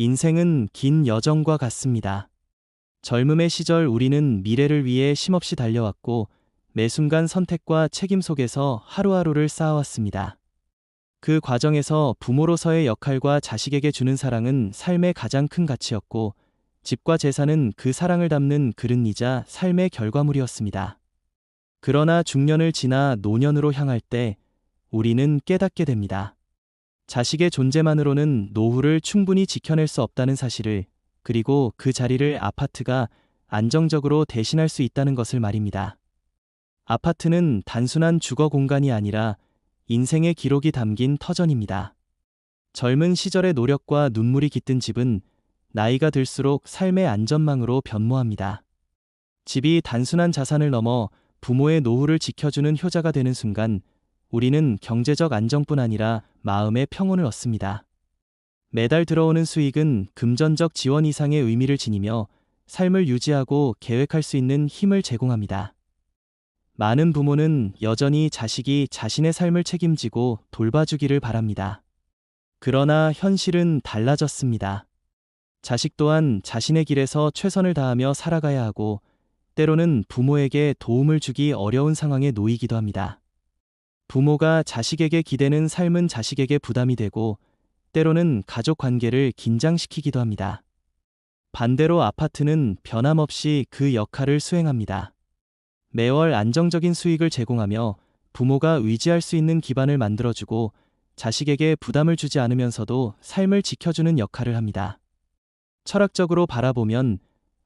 인생은 긴 여정과 같습니다. 젊음의 시절 우리는 미래를 위해 쉼없이 달려왔고 매 순간 선택과 책임 속에서 하루하루를 쌓아왔습니다. 그 과정에서 부모로서의 역할과 자식에게 주는 사랑은 삶의 가장 큰 가치였고 집과 재산은 그 사랑을 담는 그릇이자 삶의 결과물이었습니다. 그러나 중년을 지나 노년으로 향할 때 우리는 깨닫게 됩니다. 자식의 존재만으로는 노후를 충분히 지켜낼 수 없다는 사실을, 그리고 그 자리를 아파트가 안정적으로 대신할 수 있다는 것을 말입니다. 아파트는 단순한 주거 공간이 아니라 인생의 기록이 담긴 터전입니다. 젊은 시절의 노력과 눈물이 깃든 집은 나이가 들수록 삶의 안전망으로 변모합니다. 집이 단순한 자산을 넘어 부모의 노후를 지켜주는 효자가 되는 순간 우리는 경제적 안정뿐 아니라 마음의 평온을 얻습니다. 매달 들어오는 수익은 금전적 지원 이상의 의미를 지니며 삶을 유지하고 계획할 수 있는 힘을 제공합니다. 많은 부모는 여전히 자식이 자신의 삶을 책임지고 돌봐주기를 바랍니다. 그러나 현실은 달라졌습니다. 자식 또한 자신의 길에서 최선을 다하며 살아가야 하고 때로는 부모에게 도움을 주기 어려운 상황에 놓이기도 합니다. 부모가 자식에게 기대는 삶은 자식에게 부담이 되고 때로는 가족 관계를 긴장시키기도 합니다. 반대로 아파트는 변함없이 그 역할을 수행합니다. 매월 안정적인 수익을 제공하며 부모가 의지할 수 있는 기반을 만들어주고 자식에게 부담을 주지 않으면서도 삶을 지켜주는 역할을 합니다. 철학적으로 바라보면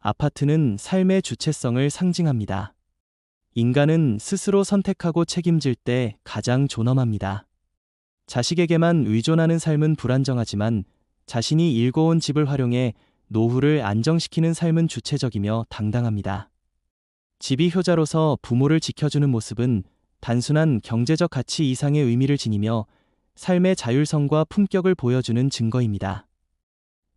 아파트는 삶의 주체성을 상징합니다. 인간은 스스로 선택하고 책임질 때 가장 존엄합니다. 자식에게만 의존하는 삶은 불안정하지만 자신이 일궈온 집을 활용해 노후를 안정시키는 삶은 주체적이며 당당합니다. 집이 효자로서 부모를 지켜주는 모습은 단순한 경제적 가치 이상의 의미를 지니며 삶의 자율성과 품격을 보여주는 증거입니다.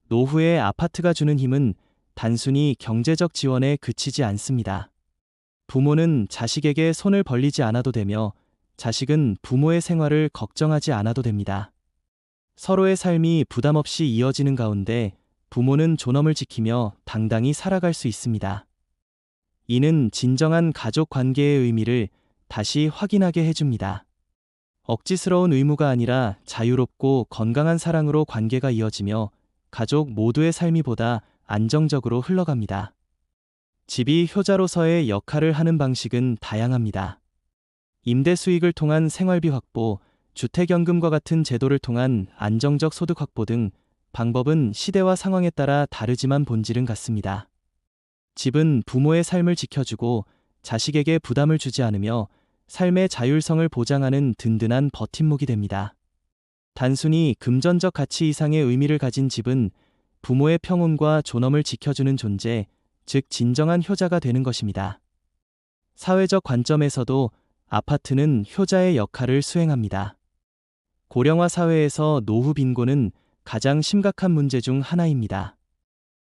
노후에 아파트가 주는 힘은 단순히 경제적 지원에 그치지 않습니다. 부모는 자식에게 손을 벌리지 않아도 되며 자식은 부모의 생활을 걱정하지 않아도 됩니다. 서로의 삶이 부담 없이 이어지는 가운데 부모는 존엄을 지키며 당당히 살아갈 수 있습니다. 이는 진정한 가족 관계의 의미를 다시 확인하게 해줍니다. 억지스러운 의무가 아니라 자유롭고 건강한 사랑으로 관계가 이어지며 가족 모두의 삶이 보다 안정적으로 흘러갑니다. 집이 효자로서의 역할을 하는 방식은 다양합니다. 임대 수익을 통한 생활비 확보, 주택연금과 같은 제도를 통한 안정적 소득 확보 등 방법은 시대와 상황에 따라 다르지만 본질은 같습니다. 집은 부모의 삶을 지켜주고 자식에게 부담을 주지 않으며 삶의 자율성을 보장하는 든든한 버팀목이 됩니다. 단순히 금전적 가치 이상의 의미를 가진 집은 부모의 평온과 존엄을 지켜주는 존재, 즉 진정한 효자가 되는 것입니다. 사회적 관점에서도 아파트는 효자의 역할을 수행합니다. 고령화 사회에서 노후 빈곤은 가장 심각한 문제 중 하나입니다.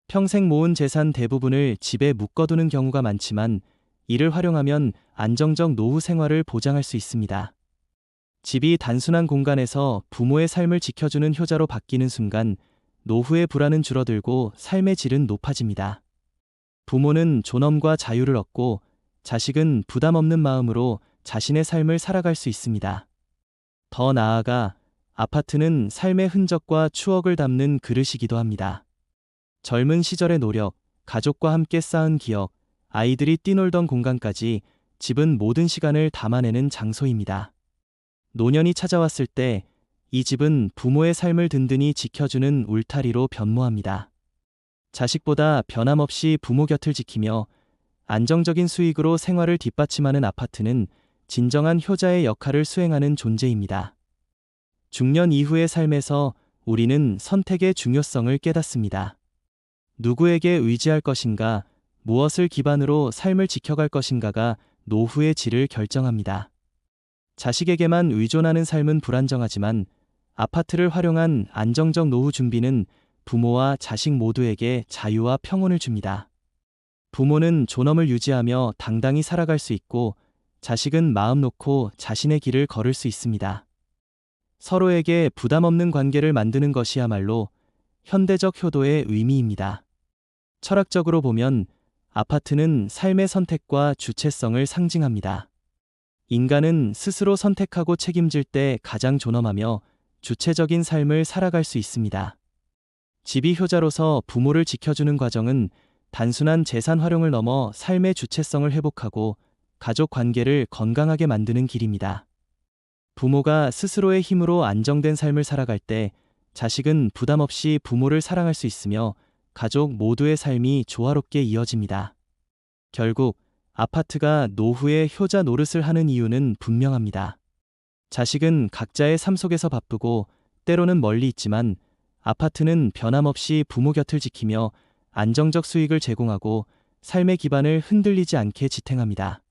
평생 모은 재산 대부분을 집에 묶어두는 경우가 많지만 이를 활용하면 안정적 노후 생활을 보장할 수 있습니다. 집이 단순한 공간에서 부모의 삶을 지켜주는 효자로 바뀌는 순간 노후의 불안은 줄어들고 삶의 질은 높아집니다. 부모는 존엄과 자유를 얻고 자식은 부담 없는 마음으로 자신의 삶을 살아갈 수 있습니다. 더 나아가 아파트는 삶의 흔적과 추억을 담는 그릇이기도 합니다. 젊은 시절의 노력, 가족과 함께 쌓은 기억, 아이들이 뛰놀던 공간까지 집은 모든 시간을 담아내는 장소입니다. 노년이 찾아왔을 때 이 집은 부모의 삶을 든든히 지켜주는 울타리로 변모합니다. 자식보다 변함없이 부모 곁을 지키며 안정적인 수익으로 생활을 뒷받침하는 아파트는 진정한 효자의 역할을 수행하는 존재입니다. 중년 이후의 삶에서 우리는 선택의 중요성을 깨닫습니다. 누구에게 의지할 것인가, 무엇을 기반으로 삶을 지켜갈 것인가가 노후의 질을 결정합니다. 자식에게만 의존하는 삶은 불안정하지만 아파트를 활용한 안정적 노후 준비는 부모와 자식 모두에게 자유와 평온을 줍니다. 부모는 존엄을 유지하며 당당히 살아갈 수 있고 자식은 마음 놓고 자신의 길을 걸을 수 있습니다. 서로에게 부담 없는 관계를 만드는 것이야말로 현대적 효도의 의미입니다. 철학적으로 보면 아파트는 삶의 선택과 주체성을 상징합니다. 인간은 스스로 선택하고 책임질 때 가장 존엄하며 주체적인 삶을 살아갈 수 있습니다. 집이 효자로서 부모를 지켜주는 과정은 단순한 재산 활용을 넘어 삶의 주체성을 회복하고 가족 관계를 건강하게 만드는 길입니다. 부모가 스스로의 힘으로 안정된 삶을 살아갈 때 자식은 부담 없이 부모를 사랑할 수 있으며 가족 모두의 삶이 조화롭게 이어집니다. 결국 아파트가 노후의 효자 노릇을 하는 이유는 분명합니다. 자식은 각자의 삶 속에서 바쁘고 때로는 멀리 있지만 아파트는 변함없이 부모 곁을 지키며 안정적 수익을 제공하고 삶의 기반을 흔들리지 않게 지탱합니다.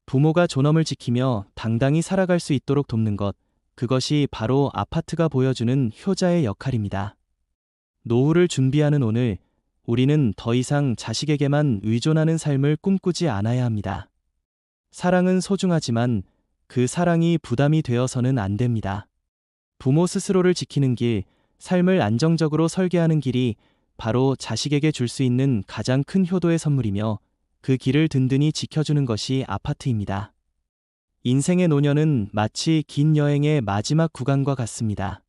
부모가 존엄을 지키며 당당히 살아갈 수 있도록 돕는 것, 그것이 바로 아파트가 보여주는 효자의 역할입니다. 노후를 준비하는 오늘, 우리는 더 이상 자식에게만 의존하는 삶을 꿈꾸지 않아야 합니다. 사랑은 소중하지만 그 사랑이 부담이 되어서는 안 됩니다. 부모 스스로를 지키는 길, 삶을 안정적으로 설계하는 길이 바로 자식에게 줄 수 있는 가장 큰 효도의 선물이며 그 길을 든든히 지켜주는 것이 아파트입니다. 인생의 노년은 마치 긴 여행의 마지막 구간과 같습니다.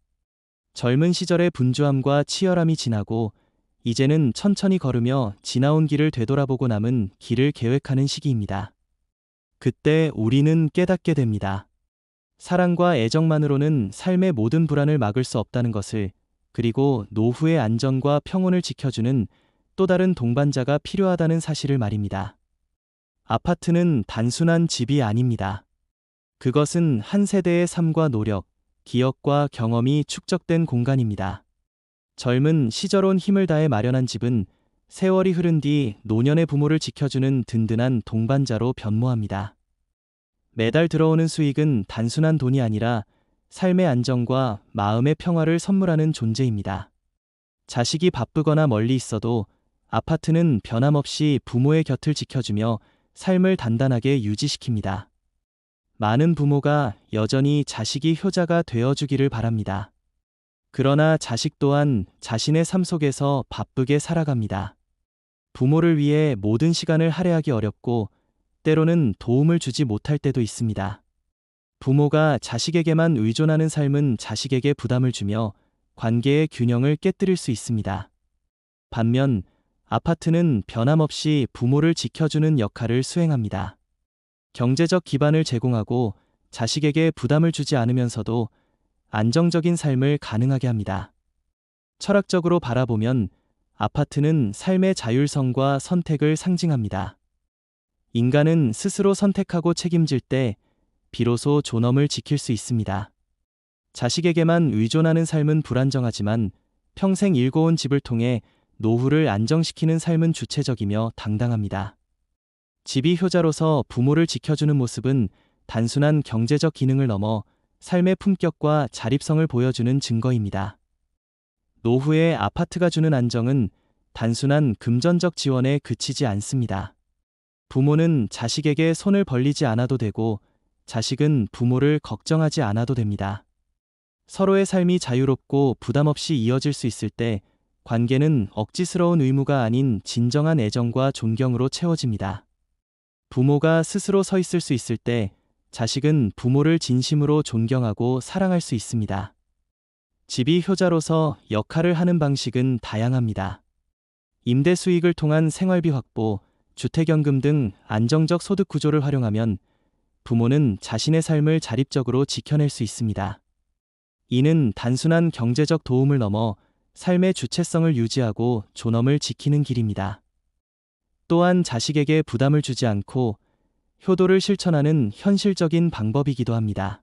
젊은 시절의 분주함과 치열함이 지나고 이제는 천천히 걸으며 지나온 길을 되돌아보고 남은 길을 계획하는 시기입니다. 그때 우리는 깨닫게 됩니다. 사랑과 애정만으로는 삶의 모든 불안을 막을 수 없다는 것을, 그리고 노후의 안전과 평온을 지켜주는 또 다른 동반자가 필요하다는 사실을 말입니다. 아파트는 단순한 집이 아닙니다. 그것은 한 세대의 삶과 노력, 기억과 경험이 축적된 공간입니다. 젊은 시절 온 힘을 다해 마련한 집은 세월이 흐른 뒤 노년의 부모를 지켜주는 든든한 동반자로 변모합니다. 매달 들어오는 수익은 단순한 돈이 아니라 삶의 안정과 마음의 평화를 선물하는 존재입니다. 자식이 바쁘거나 멀리 있어도 아파트는 변함없이 부모의 곁을 지켜주며 삶을 단단하게 유지시킵니다. 많은 부모가 여전히 자식이 효자가 되어주기를 바랍니다. 그러나 자식 또한 자신의 삶 속에서 바쁘게 살아갑니다. 부모를 위해 모든 시간을 할애하기 어렵고 때로는 도움을 주지 못할 때도 있습니다. 부모가 자식에게만 의존하는 삶은 자식에게 부담을 주며 관계의 균형을 깨뜨릴 수 있습니다. 반면 아파트는 변함없이 부모를 지켜주는 역할을 수행합니다. 경제적 기반을 제공하고 자식에게 부담을 주지 않으면서도 안정적인 삶을 가능하게 합니다. 철학적으로 바라보면 아파트는 삶의 자율성과 선택을 상징합니다. 인간은 스스로 선택하고 책임질 때 비로소 존엄을 지킬 수 있습니다. 자식에게만 의존하는 삶은 불안정하지만 평생 일궈온 집을 통해 노후를 안정시키는 삶은 주체적이며 당당합니다. 집이 효자로서 부모를 지켜주는 모습은 단순한 경제적 기능을 넘어 삶의 품격과 자립성을 보여주는 증거입니다. 노후에 아파트가 주는 안정은 단순한 금전적 지원에 그치지 않습니다. 부모는 자식에게 손을 벌리지 않아도 되고 자식은 부모를 걱정하지 않아도 됩니다. 서로의 삶이 자유롭고 부담 없이 이어질 수 있을 때 관계는 억지스러운 의무가 아닌 진정한 애정과 존경으로 채워집니다. 부모가 스스로 서 있을 수 있을 때 자식은 부모를 진심으로 존경하고 사랑할 수 있습니다. 집이 효자로서 역할을 하는 방식은 다양합니다. 임대 수익을 통한 생활비 확보, 주택연금 등 안정적 소득 구조를 활용하면 부모는 자신의 삶을 자립적으로 지켜낼 수 있습니다. 이는 단순한 경제적 도움을 넘어 삶의 주체성을 유지하고 존엄을 지키는 길입니다. 또한 자식에게 부담을 주지 않고 효도를 실천하는 현실적인 방법이기도 합니다.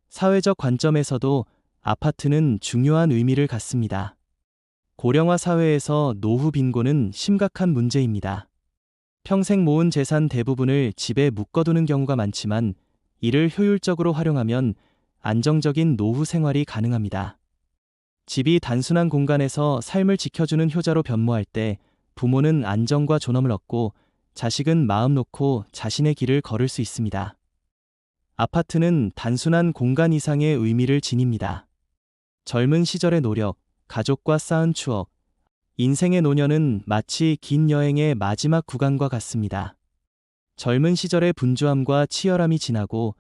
사회적 관점에서도 아파트는 중요한 의미를 갖습니다. 고령화 사회에서 노후 빈곤은 심각한 문제입니다. 평생 모은 재산 대부분을 집에 묶어두는 경우가 많지만 이를 효율적으로 활용하면 안정적인 노후 생활이 가능합니다. 집이 단순한 공간에서 삶을 지켜주는 효자로 변모할 때 부모는 안정과 존엄을 얻고 자식은 마음 놓고 자신의 길을 걸을 수 있습니다. 아파트는 단순한 공간 이상의 의미를 지닙니다. 젊은 시절의 노력, 가족과 쌓은 추억. 인생의 노년은 마치 긴 여행의 마지막 구간과 같습니다. 젊은 시절의 분주함과 치열함이 지나고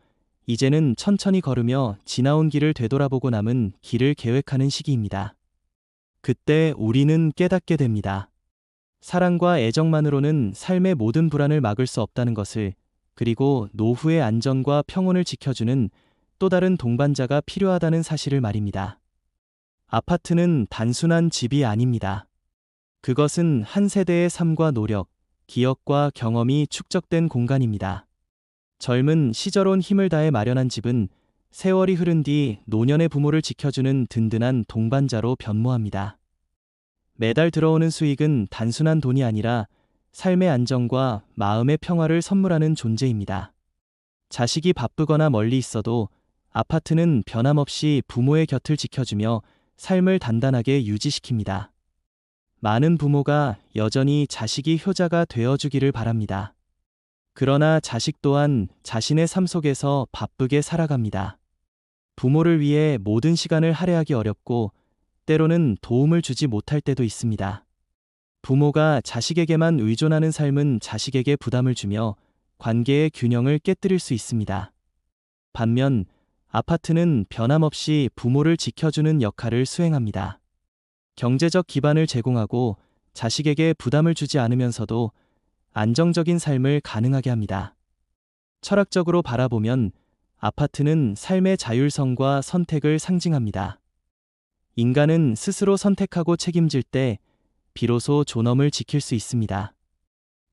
이제는 천천히 걸으며 지나온 길을 되돌아보고 남은 길을 계획하는 시기입니다. 그때 우리는 깨닫게 됩니다. 사랑과 애정만으로는 삶의 모든 불안을 막을 수 없다는 것을, 그리고 노후의 안전과 평온을 지켜주는 또 다른 동반자가 필요하다는 사실을 말입니다. 아파트는 단순한 집이 아닙니다. 그것은 한 세대의 삶과 노력, 기억과 경험이 축적된 공간입니다. 젊은 시절 온 힘을 다해 마련한 집은 세월이 흐른 뒤 노년의 부모를 지켜주는 든든한 동반자로 변모합니다. 매달 들어오는 수익은 단순한 돈이 아니라 삶의 안정과 마음의 평화를 선물하는 존재입니다. 자식이 바쁘거나 멀리 있어도 아파트는 변함없이 부모의 곁을 지켜주며 삶을 단단하게 유지시킵니다. 많은 부모가 여전히 자식이 효자가 되어주기를 바랍니다. 그러나 자식 또한 자신의 삶 속에서 바쁘게 살아갑니다. 부모를 위해 모든 시간을 할애하기 어렵고 때로는 도움을 주지 못할 때도 있습니다. 부모가 자식에게만 의존하는 삶은 자식에게 부담을 주며 관계의 균형을 깨뜨릴 수 있습니다. 반면 아파트는 변함없이 부모를 지켜주는 역할을 수행합니다. 경제적 기반을 제공하고 자식에게 부담을 주지 않으면서도 안정적인 삶을 가능하게 합니다. 철학적으로 바라보면 아파트는 삶의 자율성과 선택을 상징합니다. 인간은 스스로 선택하고 책임질 때 비로소 존엄을 지킬 수 있습니다.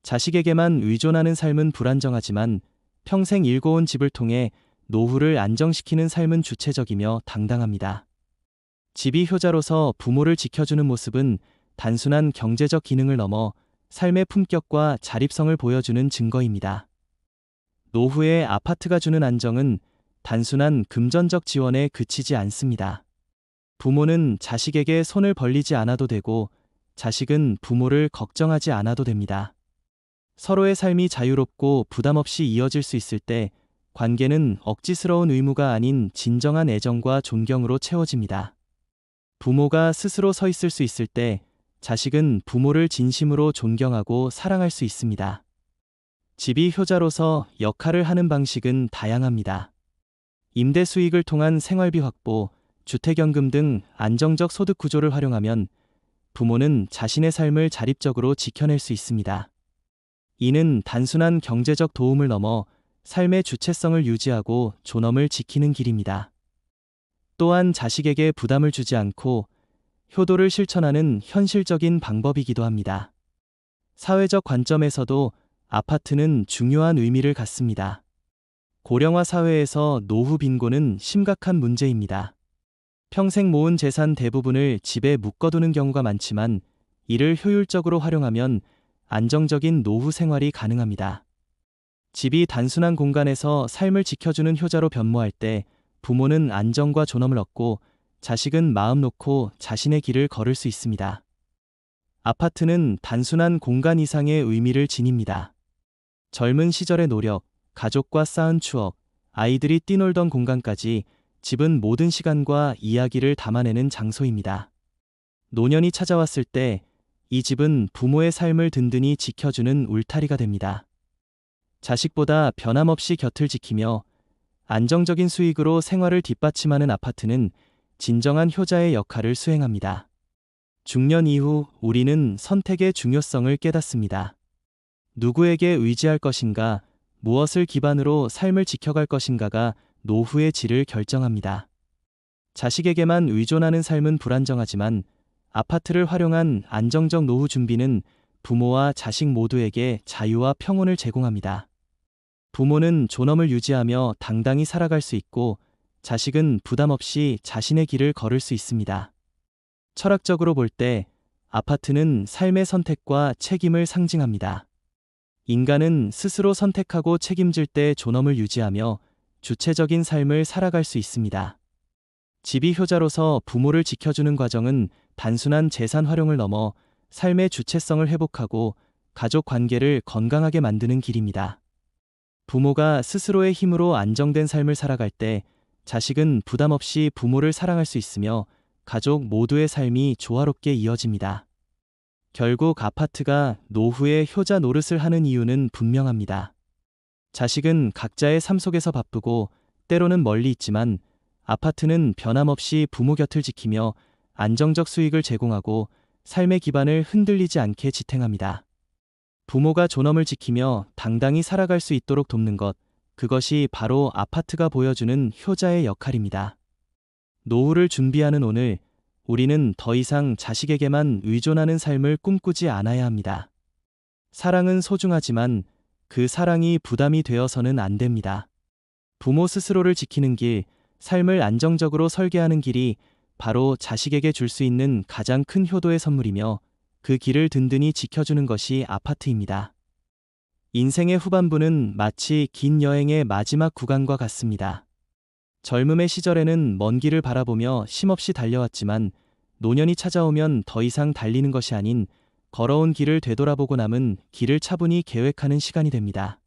자식에게만 의존하는 삶은 불안정하지만 평생 일궈온 집을 통해 노후를 안정시키는 삶은 주체적이며 당당합니다. 집이 효자로서 부모를 지켜주는 모습은 단순한 경제적 기능을 넘어 삶의 품격과 자립성을 보여주는 증거입니다. 노후에 아파트가 주는 안정은 단순한 금전적 지원에 그치지 않습니다. 부모는 자식에게 손을 벌리지 않아도 되고 자식은 부모를 걱정하지 않아도 됩니다. 서로의 삶이 자유롭고 부담 없이 이어질 수 있을 때 관계는 억지스러운 의무가 아닌 진정한 애정과 존경으로 채워집니다. 부모가 스스로 서 있을 수 있을 때 자식은 부모를 진심으로 존경하고 사랑할 수 있습니다. 집이 효자로서 역할을 하는 방식은 다양합니다. 임대 수익을 통한 생활비 확보, 주택연금 등 안정적 소득 구조를 활용하면 부모는 자신의 삶을 자립적으로 지켜낼 수 있습니다. 이는 단순한 경제적 도움을 넘어 삶의 주체성을 유지하고 존엄을 지키는 길입니다. 또한 자식에게 부담을 주지 않고 효도를 실천하는 현실적인 방법이기도 합니다. 사회적 관점에서도 아파트는 중요한 의미를 갖습니다. 고령화 사회에서 노후 빈곤은 심각한 문제입니다. 평생 모은 재산 대부분을 집에 묶어두는 경우가 많지만 이를 효율적으로 활용하면 안정적인 노후 생활이 가능합니다. 집이 단순한 공간에서 삶을 지켜주는 효자로 변모할 때 부모는 안정과 존엄을 얻고 자식은 마음 놓고 자신의 길을 걸을 수 있습니다. 아파트는 단순한 공간 이상의 의미를 지닙니다. 젊은 시절의 노력, 가족과 쌓은 추억, 아이들이 뛰놀던 공간까지 집은 모든 시간과 이야기를 담아내는 장소입니다. 노년이 찾아왔을 때 이 집은 부모의 삶을 든든히 지켜주는 울타리가 됩니다. 자식보다 변함없이 곁을 지키며 안정적인 수익으로 생활을 뒷받침하는 아파트는 진정한 효자의 역할을 수행합니다. 중년 이후 우리는 선택의 중요성을 깨닫습니다. 누구에게 의지할 것인가, 무엇을 기반으로 삶을 지켜갈 것인가가 노후의 질을 결정합니다. 자식에게만 의존하는 삶은 불안정하지만 아파트를 활용한 안정적 노후 준비는 부모와 자식 모두에게 자유와 평온을 제공합니다. 부모는 존엄을 유지하며 당당히 살아갈 수 있고 자식은 부담 없이 자신의 길을 걸을 수 있습니다. 철학적으로 볼 때 아파트는 삶의 선택과 책임을 상징합니다. 인간은 스스로 선택하고 책임질 때 존엄을 유지하며 주체적인 삶을 살아갈 수 있습니다. 집이 효자로서 부모를 지켜주는 과정은 단순한 재산 활용을 넘어 삶의 주체성을 회복하고 가족 관계를 건강하게 만드는 길입니다. 부모가 스스로의 힘으로 안정된 삶을 살아갈 때 자식은 부담 없이 부모를 사랑할 수 있으며 가족 모두의 삶이 조화롭게 이어집니다. 결국 아파트가 노후의 효자 노릇을 하는 이유는 분명합니다. 자식은 각자의 삶 속에서 바쁘고 때로는 멀리 있지만 아파트는 변함없이 부모 곁을 지키며 안정적 수익을 제공하고 삶의 기반을 흔들리지 않게 지탱합니다. 부모가 존엄을 지키며 당당히 살아갈 수 있도록 돕는 것, 그것이 바로 아파트가 보여주는 효자의 역할입니다. 노후를 준비하는 오늘, 우리는 더 이상 자식에게만 의존하는 삶을 꿈꾸지 않아야 합니다. 사랑은 소중하지만 그 사랑이 부담이 되어서는 안 됩니다. 부모 스스로를 지키는 길, 삶을 안정적으로 설계하는 길이 바로 자식에게 줄 수 있는 가장 큰 효도의 선물이며 그 길을 든든히 지켜주는 것이 아파트입니다. 인생의 후반부는 마치 긴 여행의 마지막 구간과 같습니다. 젊음의 시절에는 먼 길을 바라보며 쉼없이 달려왔지만 노년이 찾아오면 더 이상 달리는 것이 아닌 걸어온 길을 되돌아보고 남은 길을 차분히 계획하는 시간이 됩니다.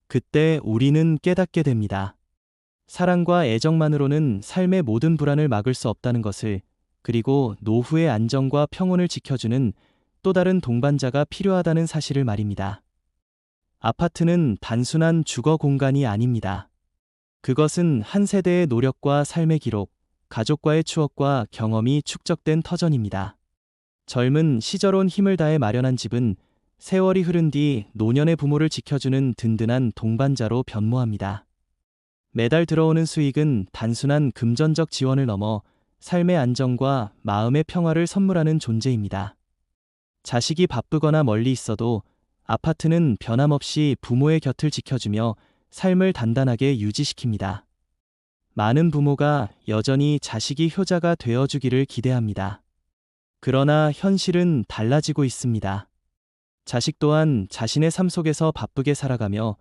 그때 우리는 깨닫게 됩니다. 사랑과 애정만으로는 삶의 모든 불안을 막을 수 없다는 것을, 그리고 노후의 안정과 평온을 지켜주는 또 다른 동반자가 필요하다는 사실을 말입니다. 아파트는 단순한 주거 공간이 아닙니다. 그것은 한 세대의 노력과 삶의 기록, 가족과의 추억과 경험이 축적된 터전입니다. 젊은 시절 온 힘을 다해 마련한 집은 세월이 흐른 뒤 노년의 부모를 지켜주는 든든한 동반자로 변모합니다. 매달 들어오는 수익은 단순한 금전적 지원을 넘어 삶의 안정과 마음의 평화를 선물하는 존재입니다. 자식이 바쁘거나 멀리 있어도 아파트는 변함없이 부모의 곁을 지켜주며 삶을 단단하게 유지시킵니다. 많은 부모가 여전히 자식이 효자가 되어주기를 기대합니다. 그러나 현실은 달라지고 있습니다. 자식 또한 자신의 삶 속에서 바쁘게 살아가며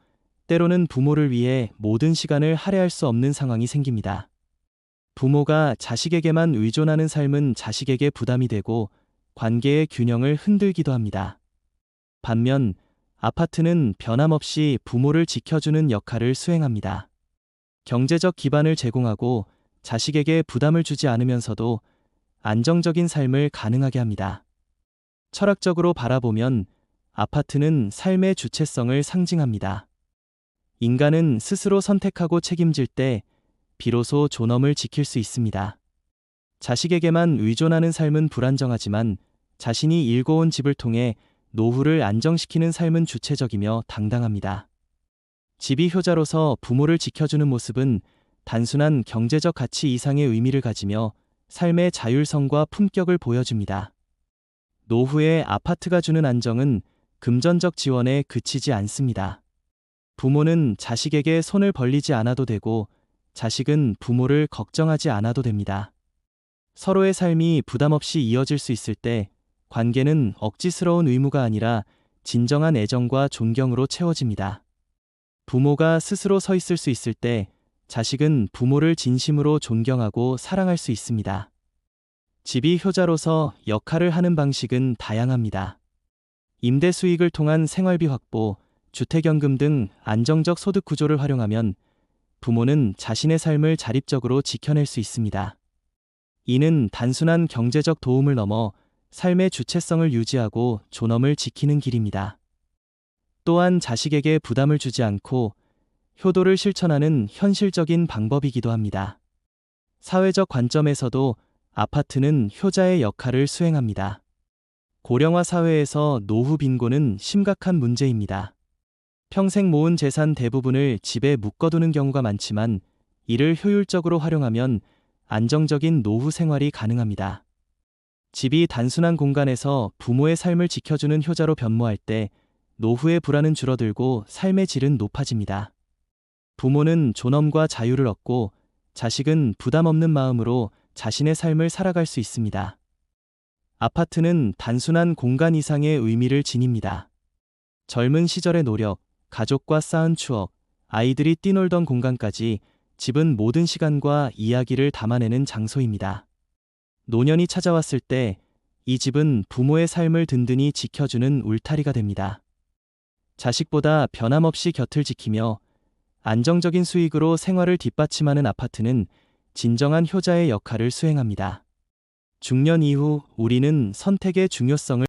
때로는 부모를 위해 모든 시간을 할애할 수 없는 상황이 생깁니다. 부모가 자식에게만 의존하는 삶은 자식에게 부담이 되고 관계의 균형을 흔들기도 합니다. 반면 아파트는 변함없이 부모를 지켜주는 역할을 수행합니다. 경제적 기반을 제공하고 자식에게 부담을 주지 않으면서도 안정적인 삶을 가능하게 합니다. 철학적으로 바라보면 아파트는 삶의 주체성을 상징합니다. 인간은 스스로 선택하고 책임질 때 비로소 존엄을 지킬 수 있습니다. 자식에게만 의존하는 삶은 불안정하지만 자신이 일궈온 집을 통해 노후를 안정시키는 삶은 주체적이며 당당합니다. 집이 효자로서 부모를 지켜주는 모습은 단순한 경제적 가치 이상의 의미를 가지며 삶의 자율성과 품격을 보여줍니다. 노후에 아파트가 주는 안정은 금전적 지원에 그치지 않습니다. 부모는 자식에게 손을 벌리지 않아도 되고 자식은 부모를 걱정하지 않아도 됩니다. 서로의 삶이 부담 없이 이어질 수 있을 때 관계는 억지스러운 의무가 아니라 진정한 애정과 존경으로 채워집니다. 부모가 스스로 서 있을 수 있을 때 자식은 부모를 진심으로 존경하고 사랑할 수 있습니다. 집이 효자로서 역할을 하는 방식은 다양합니다. 임대 수익을 통한 생활비 확보, 주택연금 등 안정적 소득 구조를 활용하면 부모는 자신의 삶을 자립적으로 지켜낼 수 있습니다. 이는 단순한 경제적 도움을 넘어 삶의 주체성을 유지하고 존엄을 지키는 길입니다. 또한 자식에게 부담을 주지 않고 효도를 실천하는 현실적인 방법이기도 합니다. 사회적 관점에서도 아파트는 효자의 역할을 수행합니다. 고령화 사회에서 노후 빈곤은 심각한 문제입니다. 평생 모은 재산 대부분을 집에 묶어두는 경우가 많지만 이를 효율적으로 활용하면 안정적인 노후 생활이 가능합니다. 집이 단순한 공간에서 부모의 삶을 지켜주는 효자로 변모할 때 노후의 불안은 줄어들고 삶의 질은 높아집니다. 부모는 존엄과 자유를 얻고 자식은 부담 없는 마음으로 자신의 삶을 살아갈 수 있습니다. 아파트는 단순한 공간 이상의 의미를 지닙니다. 젊은 시절의 노력, 가족과 쌓은 추억, 아이들이 뛰놀던 공간까지 집은 모든 시간과 이야기를 담아내는 장소입니다. 노년이 찾아왔을 때 이 집은 부모의 삶을 든든히 지켜주는 울타리가 됩니다. 자식보다 변함없이 곁을 지키며 안정적인 수익으로 생활을 뒷받침하는 아파트는 진정한 효자의 역할을 수행합니다. 중년 이후 우리는 선택의 중요성을